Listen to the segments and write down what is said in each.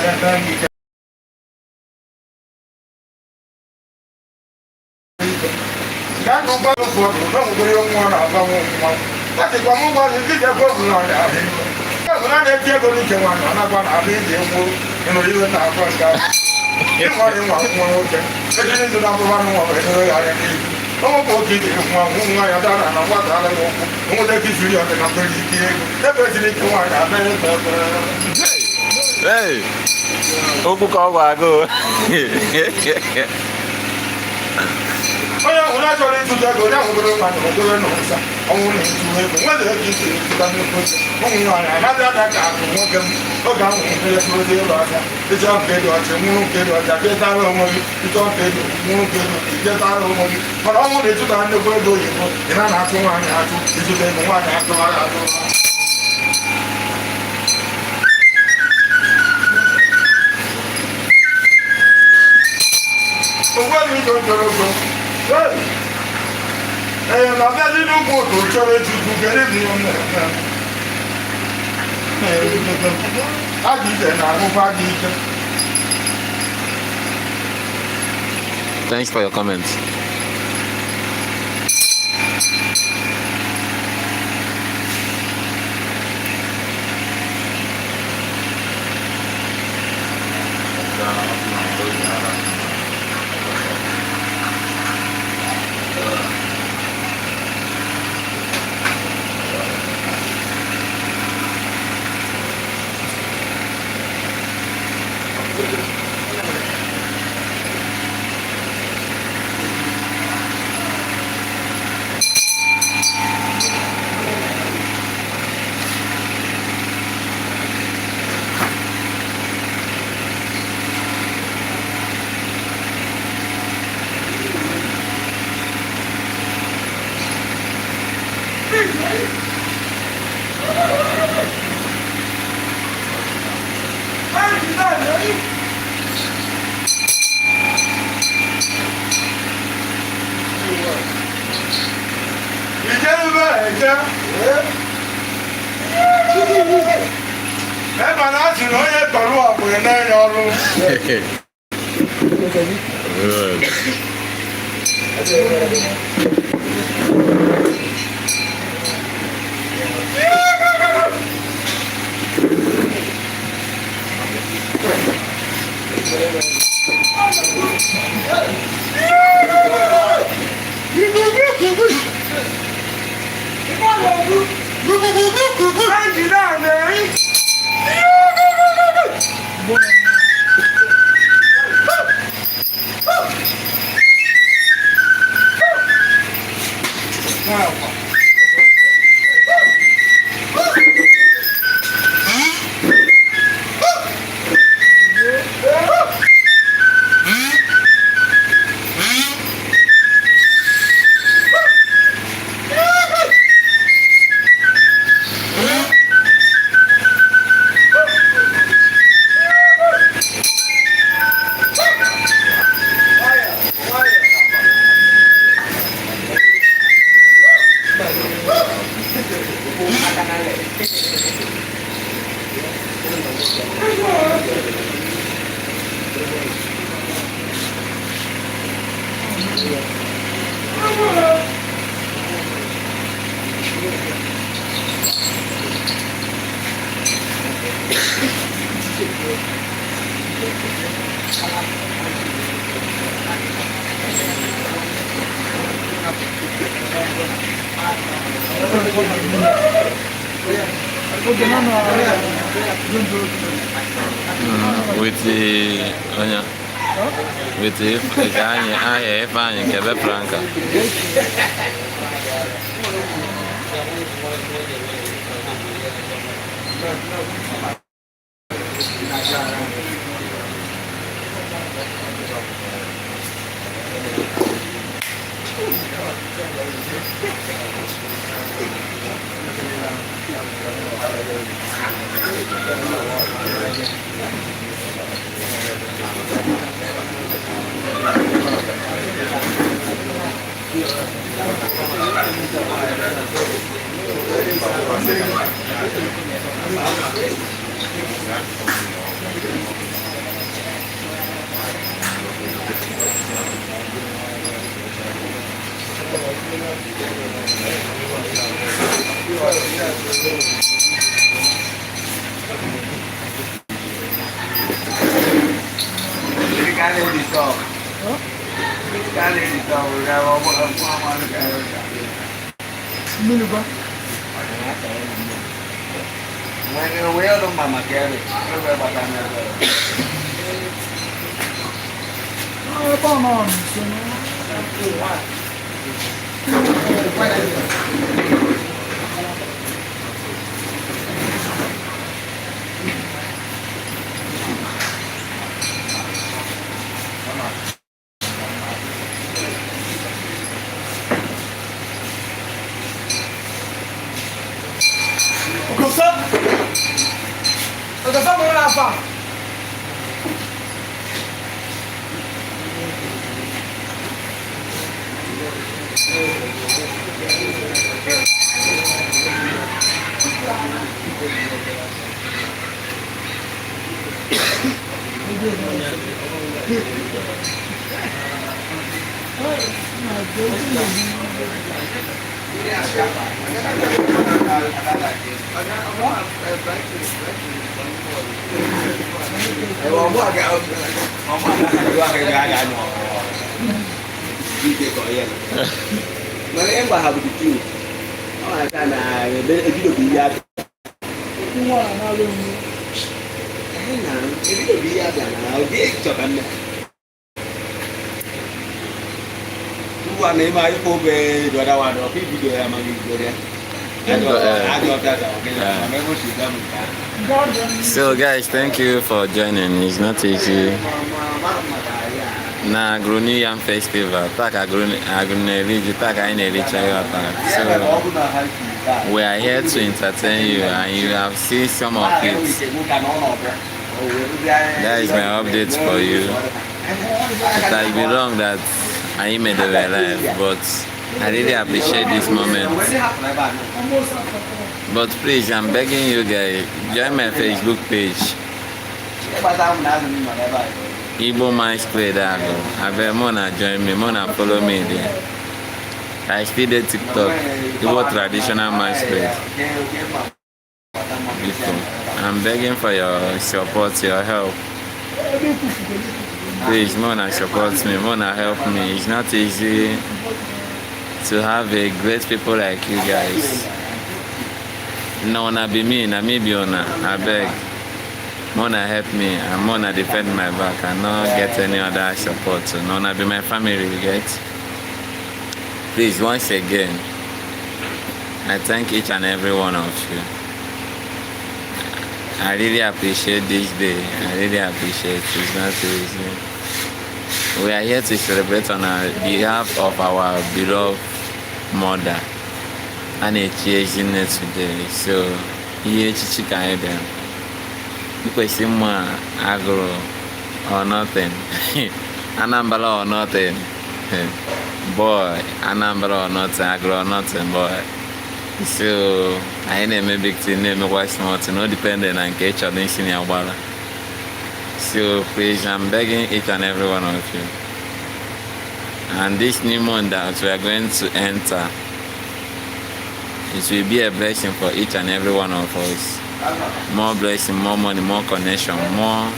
Can't go for don't go on about that's it. One more is a problem on that. I'm not a table in one, I'm not going to have it. You know, even now, first guy. You want him one more. It is the number one more. Don't go to one whom I have done and what I don't know. Who they give you the number you gave. Never did it one. Hey, Oku Kawago. When I told him to go down, we're going to go and answer. Only to heaven. Whether it is to come to put only one another that I can walk them. Go down and play for the other. It's all paid or the moon paid or the get out of money. It's all paid, moon paid, get out of money. But I wanted to find the way to you. And I'm not going to do them one after one. So what are you going to do? And I'm not going to go to church to get it on there. I did it, I hope I did it. Thanks for your comments. With the I find a Franca. So guys, thank you for joining. It's not easy. Na Agroni Yam Festival, tak Agroni tak So we are here to entertain you, and you have seen some of it. That is my update for you. It has been wrong that I made it alive, but I really appreciate this moment. But please, I'm begging you guys, join my Facebook page. Igbo Masquerade. I bet Mona join me, Mona follow me there. I still do TikTok, Igbo traditional masquerade. I'm begging for your support, your help. Please, Mona support me, Mona help me. It's not easy to have a great people like you guys. No, na be me, na me be ona. I beg. Mona help me, and Mona defend my back, and not get any other support. So Mona be my family, you get. Please, once again, I thank each and every one of you. I really appreciate this day. I really appreciate it. It's not easy. We are here to celebrate on behalf of our beloved mother. And a changing today. So, here chicken them. Because someone agro or nothing. Anambra or nothing. Boy, Anambra or nothing, agro or nothing, boy. So, I ain't a big thing, name watch nothing, no dependent on catch or this in your wallet. So, please, I'm begging each and every one of you. And this new month that we are going to enter, it will be a blessing for each and every one of us. More blessing, more money, more connection, more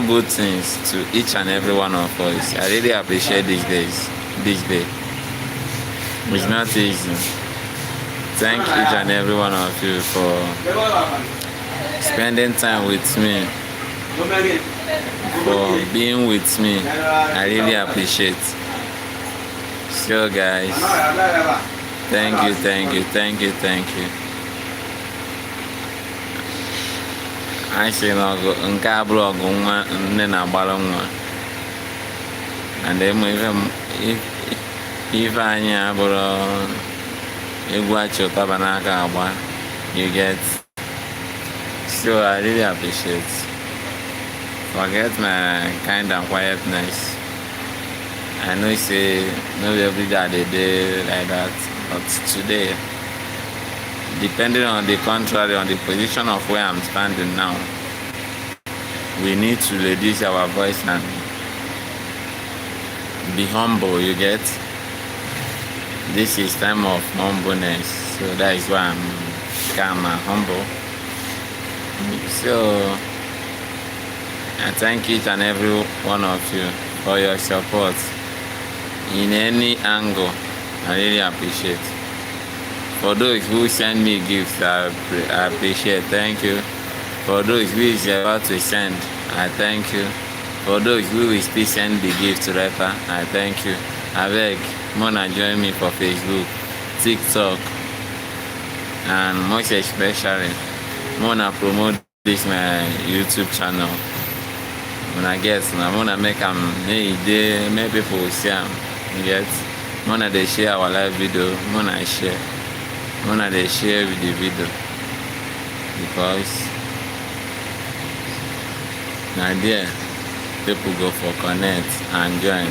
good things to each and every one of us. I really appreciate this day. It's not easy. Thank each and every one of you for spending time with me, for being with me. I really appreciate. So guys, thank you. I say no go nka blog nwa nne na agbara nwa. And then if anyị abụrụ egwu achị ụtaba n'aka agba, you get. So I really appreciate. Forget my kind and quietness. I know say no every day they do like that, but today, depending on the contrary, on the position of where I'm standing now, we need to reduce our voice and be humble, you get. this is time of humbleness, so that is why I'm calm and humble. So I thank each and every one of you for your support in any angle. I really appreciate. For those who send me gifts, I appreciate. Thank you. For those who is about to send, I thank you. For those who will still send the gift to Repa, I thank you. I beg, Mona join me for Facebook, TikTok, and most especially, Mona promote this my YouTube channel. When I get, I wanna make make people see them. Get, Mona they share our live video, Mona share. Mona they share with the video because now there people go for connect and join,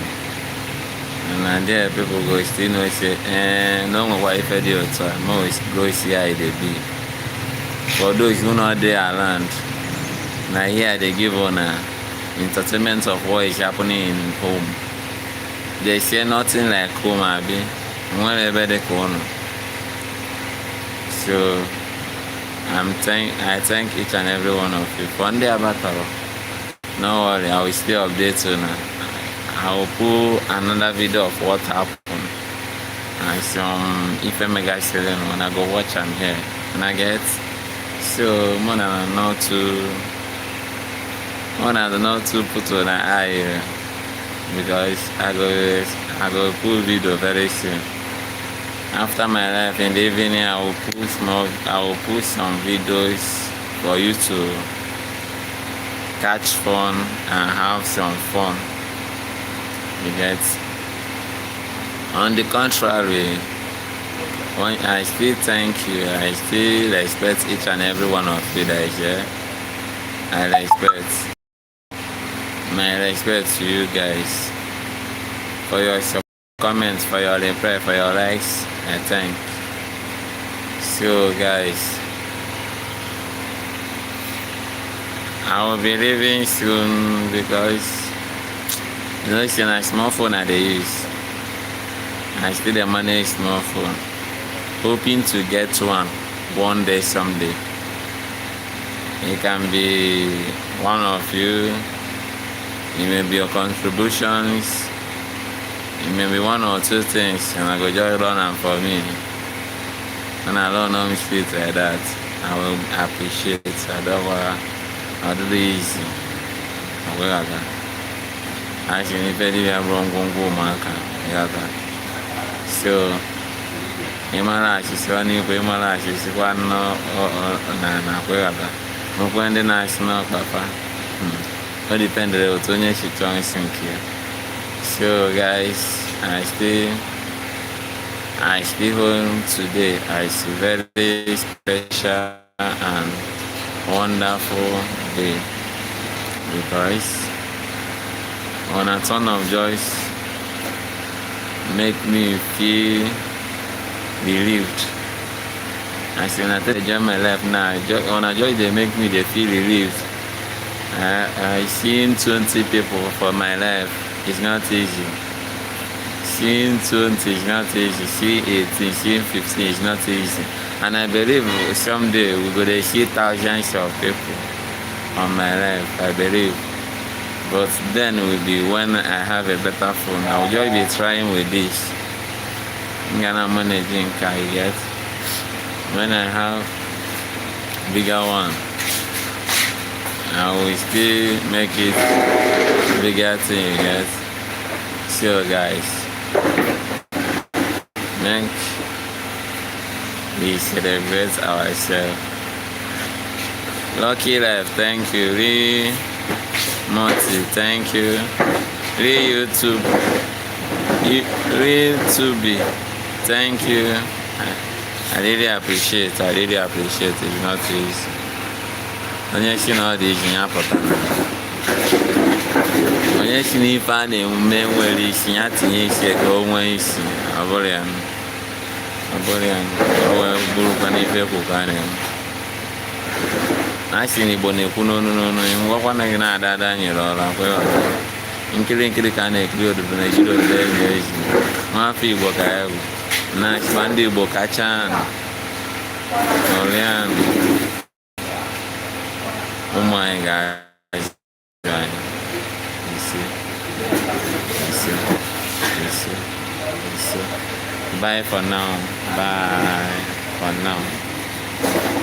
and now there people go still know say no more why if I do it, most go see how they be. For those who not there around, now here they give on entertainment of what is happening in home. They say nothing like home, abi. Whenever they come. So I thank each and every one of you. One day about no worry, I will still update you now. I will put another video of what happened. And some if I'm mega selling when I go watch and here. And I get so more than not to put on an eye because I go put video very soon. After my life in the evening, I will put some videos for you to catch fun and have some fun. You get. On the contrary, when I still thank you, I still respect each and every one of you that is here. I respect. My respect to you guys for your comments, for your reply, for your likes. I thank. So guys, I will be leaving soon because you know it's a small phone that they use. I still manage small phone. Hoping to get one day someday. It can be one of you. It may be your contributions. It may be one or two things, and I go just run them for me. And I don't know shit like that. I will appreciate it. I'll do it easy. I will have that. Actually, if I did wrong, go marker. So, Imara, she's one new Imara, she's one no when the national papa. All depends on the Tony she joins in here. So guys, I stay home today. It's a very special and wonderful day because on a ton of joys make me feel relieved. I say I enjoy my life now. On a joy they make me they feel relieved. I seen 20 people for my life. It's not easy. Seeing 20 is not easy. Seeing 18, seeing 15 is not easy. And I believe someday we're going to see thousands of people on my life. I believe. But then will be when I have a better phone. I'll just be trying with this. I'm gonna managing car, you get. When I have bigger one, I will still make it bigger thing, you get. So guys, make we celebrate ourselves. Lucky Life, thank you. Monty, thank you. YouTube, Tubi, thank you. I really appreciate it. It's not easy. Onye si na ọ dị iji ya pụtara. Onye si n'ife a na-emume nwere isi ya tinye isi ka o nwee isi. Ọ bụrụ ya. O wee bụrụkwa n'ife kwụkwa na-eme. A sị na Igbo na-ekwu n'onu ngwakwana gị na-ada nyere ọrụ akwa nkiri ka a na-ekiri ododo na ejiri ododo ezi nwa afọ Igbo ka ya bụ Na Chibandi Igbo Kachan. Orian. Oh my guys. You see. Bye for now. Bye for now.